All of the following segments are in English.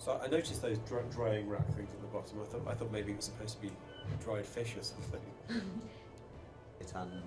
So I noticed those drying rack things at the bottom. I thought maybe it was supposed to be dried fish or something. And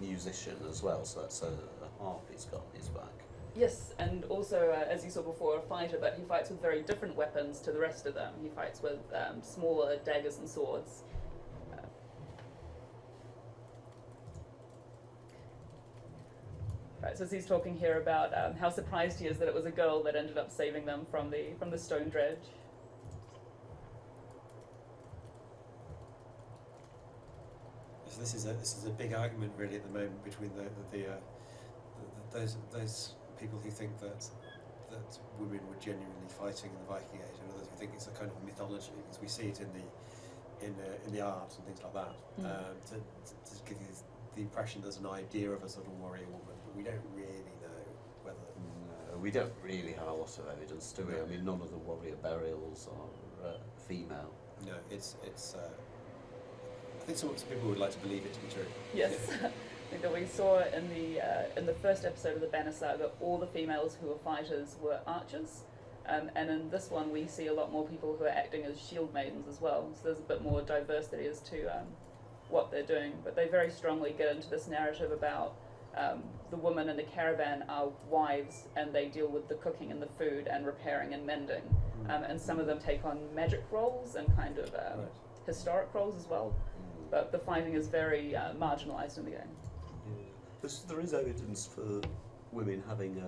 musician as well, so that's a harp he's got on his back. Yes, and also, as you saw before, a fighter, but he fights with very different weapons to the rest of them. He fights with smaller daggers and swords. Right, so he's talking here about how surprised he is that it was a girl that ended up saving them from the stone dredge. So this is a big argument really at the moment between those people who think that women were genuinely fighting in the Viking Age, and others who think it's a kind of mythology, because we see it in the art and things like that. To give you the impression there's an idea of a sort of warrior woman, but we don't really know whether. No, we don't really have a lot of evidence, do we? No. I mean, none of the warrior burials are female. No, it's. I think some people would like to believe it to be true. Yes. I think that we saw in the first episode of the Banner Saga, all the females who were fighters were archers, and in this one we see a lot more people who are acting as shield maidens as well. So there's a bit more diversity as to what they're doing, but they very strongly get into this narrative about the women in the caravan are wives, and they deal with the cooking and the food and repairing and mending, and some of them take on magic roles and kind of Right. historic roles as well. But the fighting is very marginalised in the game. Yeah. There is evidence for women having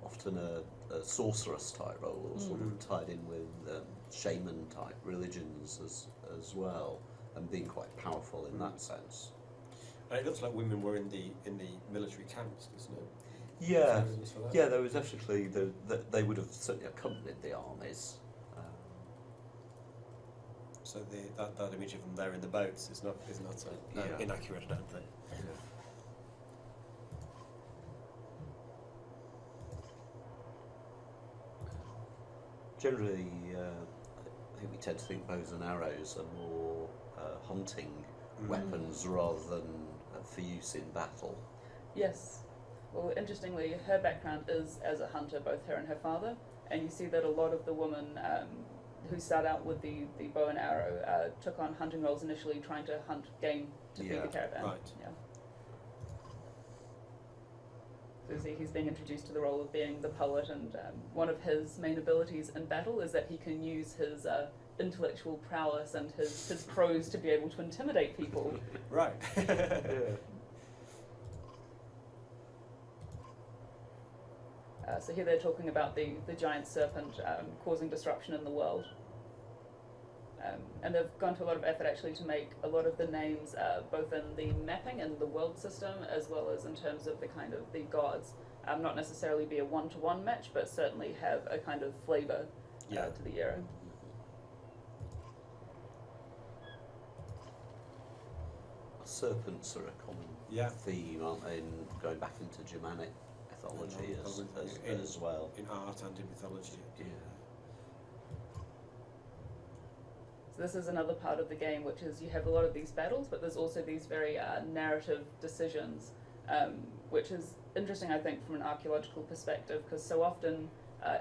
often a sorceress type role, or sort of tied in with shaman type religions as well, and being quite powerful in that sense. And it looks like women were in the military camps, doesn't it? Yeah, Evidence for that? yeah. There was actually they would have certainly accompanied the armies. So that image of them there in the boats is not inaccurate, I don't think. Generally, I think we tend to think bows and arrows are more hunting weapons rather than for use in battle. Yes. Well, interestingly, her background is as a hunter, both her and her father, and you see that a lot of the women who start out with the bow and arrow took on hunting roles initially, trying to hunt game to feed the caravan. Right. Yeah. So you see he's being introduced to the role of being the poet, and one of his main abilities in battle is that he can use his intellectual prowess and his prose to be able to intimidate people. Right. So here they're talking about the giant serpent causing disruption in the world. And they've gone to a lot of effort actually to make a lot of the names both in the mapping and the world system, as well as in terms of the kind of the gods, not necessarily be a one-to-one match, but certainly have a kind of flavour to the era. Serpents are a common theme, aren't they? Going back into Germanic mythology as well. In art and in mythology. Yeah. So this is another part of the game, which is you have a lot of these battles, but there's also these very narrative decisions, which is interesting, I think, from an archaeological perspective, because so often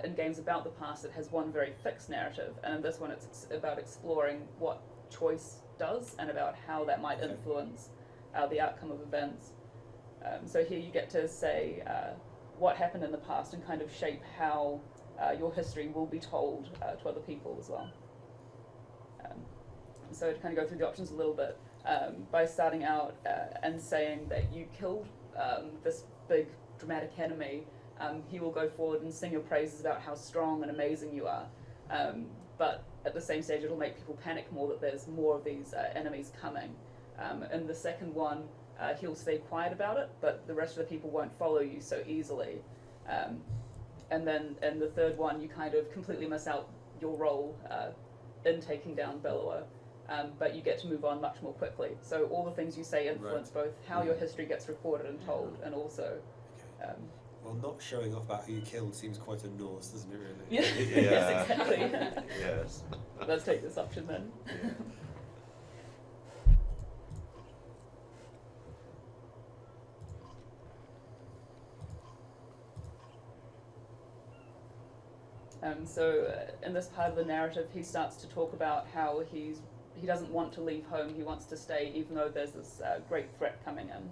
in games about the past it has one very fixed narrative, and in this one it's about exploring what choice does and about how that might influence the outcome of events. So here you get to say what happened in the past and kind of shape how your history will be told to other people as well. So to kind of go through the options a little bit, by starting out and saying that you killed this big dramatic enemy, he will go forward and sing your praises about how strong and amazing you are. But at the same stage, it'll make people panic more that there's more of these enemies coming. In the second one, he'll stay quiet about it, but the rest of the people won't follow you so easily. And then in the third one, you kind of completely miss out your role in taking down Bellower. But you get to move on much more quickly. So all the things you say influence both how your history gets recorded and told, and also... well, not showing off about who you killed seems quite a Norse, doesn't it, really? Yeah. Yes, exactly. Yes. Let's take this option then. Yeah. In this part of the narrative, he starts to talk about how he doesn't want to leave home. He wants to stay, even though there's this great threat coming in.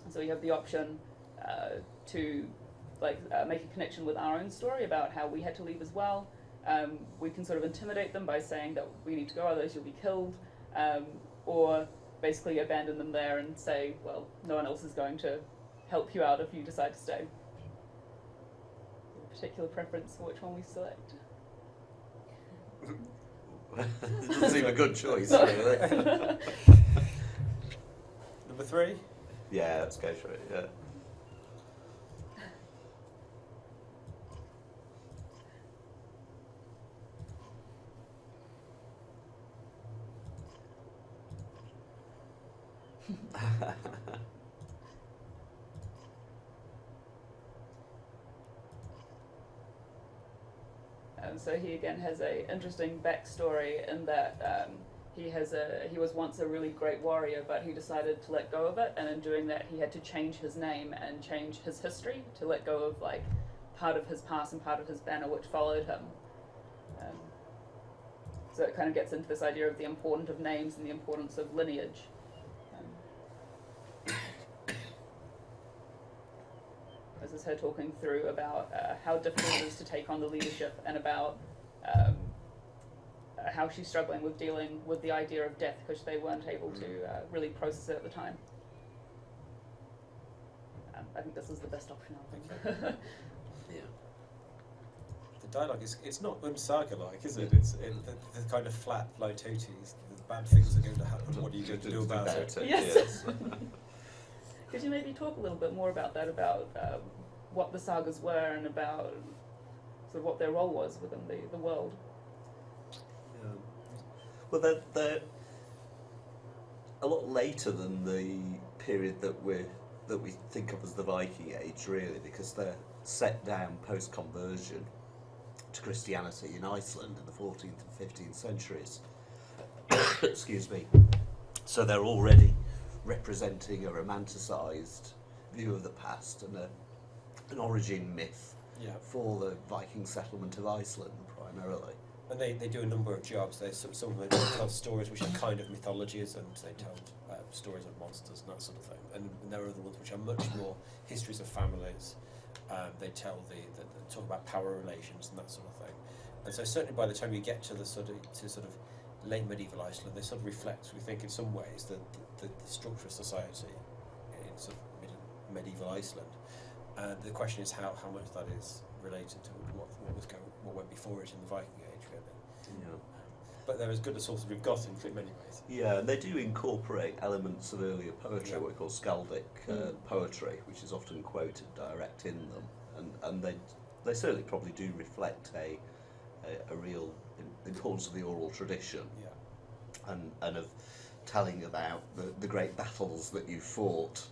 So we have the option to make a connection with our own story about how we had to leave as well. We can sort of intimidate them by saying that we need to go, otherwise you'll be killed, or basically abandon them there and say, well, no one else is going to help you out if you decide to stay. Particular preference for which one we select? It doesn't seem a good choice, really. Number 3? Yeah, let's go for it, yeah. So he again has an interesting backstory in that he was once a really great warrior, but he decided to let go of it, and in doing that he had to change his name and change his history to let go of part of his past and part of his banner which followed him. So it kind of gets into this idea of the importance of names and the importance of lineage. This is her talking through about how difficult it is to take on the leadership, and about how she's struggling with dealing with the idea of death because they weren't able to really process it at the time. I think this is the best option, I think. Yeah. The dialogue it's not Saga-like, is it? It's the kind of flat, low tooties. The bad things are going to happen. What are you going to do about it? Yes. Could you maybe talk a little bit more about that, about what the Sagas were and about sort of what their role was within the world? Yeah. Well, they're a lot later than the period that we think of as the Viking Age, really, because they're set down post-conversion to Christianity in Iceland in the 14th and 15th centuries. Excuse me. So they're already representing a romanticised view of the past and an origin myth for the Viking settlement of Iceland, primarily. And they do a number of jobs. Some of them tell stories which are kind of mythologies, and they tell stories of monsters and that sort of thing. And there are other ones which are much more histories of families. They tell talk about power relations and that sort of thing. And so certainly by the time you get to the sort of late medieval Iceland, they sort of reflect, we think, in some ways, the structure of society in sort of medieval Iceland. The question is how much that is related to what went before it in the Viking Age, really. Yeah. But they're as good a source as we've got in many ways. Yeah, and they do incorporate elements of earlier poetry, what we call skaldic poetry, which is often quoted direct in them, and they certainly probably do reflect a real importance of the oral tradition, and of telling about the great battles that you fought,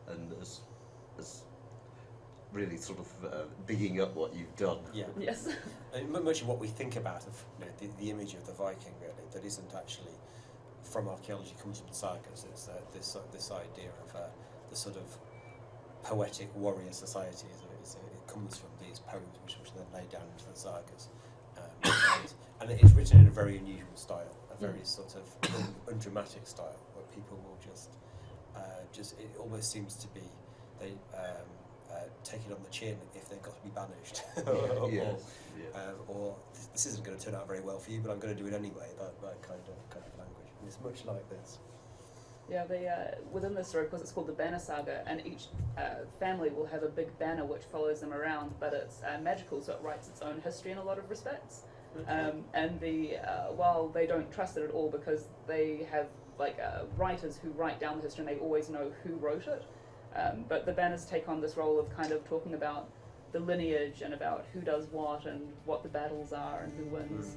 and as really sort of bigging up what you've done. Yeah. Yes. And much of what we think about of the image of the Viking, really, that isn't actually from archaeology, comes from the Sagas. It's this idea of the sort of poetic warrior society. It comes from these poems which then laid down into the Sagas. And it's written in a very unusual style, a very sort of undramatic style, where people will just it almost seems to be take it on the chin if they've got to be banished, or this isn't going to turn out very well for you, but I'm going to do it anyway. That kind of language, and it's much like this. Yeah, within the story, because it's called the Banner Saga, and each family will have a big banner which follows them around, but it's magical, so it writes its own history in a lot of respects. And while they don't trust it at all, because they have writers who write down the history and they always know who wrote it, but the banners take on this role of kind of talking about the lineage and about who does what and what the battles are and who wins.